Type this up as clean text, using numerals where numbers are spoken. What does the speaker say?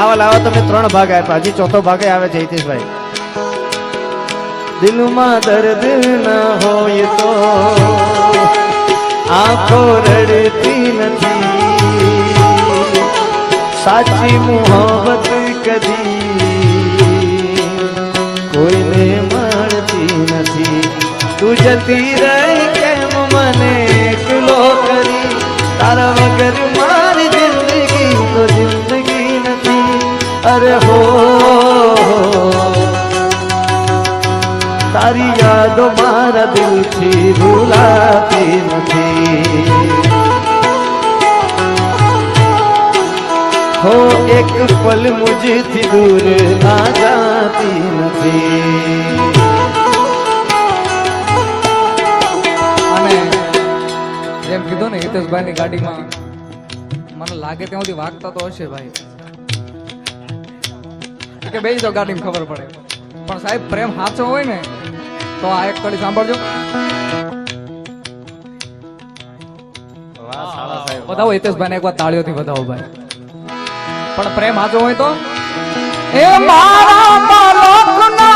આવા લાવો તમે 3 ભાગ આપ્યા, હજી ચોથો ભાગે આવે છે હિતેશભાઈ. દિલમાં દર્દ ના હોય તો આંખો રડતી નથી, સાચી મોહબ્બત કદી કોઈને મળતી નથી. તું જતી રહી કેમ મને એકલો કરી, તારા વગર મારી જિંદગી તો જિંદગી નથી. અરે હો તારી યાદો મારા દિલથી ભૂલાતી નથી. હો એક પલ મુझથી દૂર ના જાતી નથી. અને જેમ કીધું ને હિતેશભાઈ ની ગાડીમાં મને લાગે ત્યાં સુધી વાગતા તો હશે ભાઈ, કે બેસી તો ગાડીમાં ખબર પડે. પણ સાહેબ પ્રેમ સાચો હોય ને તો આ એક કડી સાંભળજો. વધાવો હિતેશભાઈ ને એક વાર તાળીઓથી વધાવો ભાઈ. પણ પ્રેમ સાચો હોય તો એ મારા બાળકના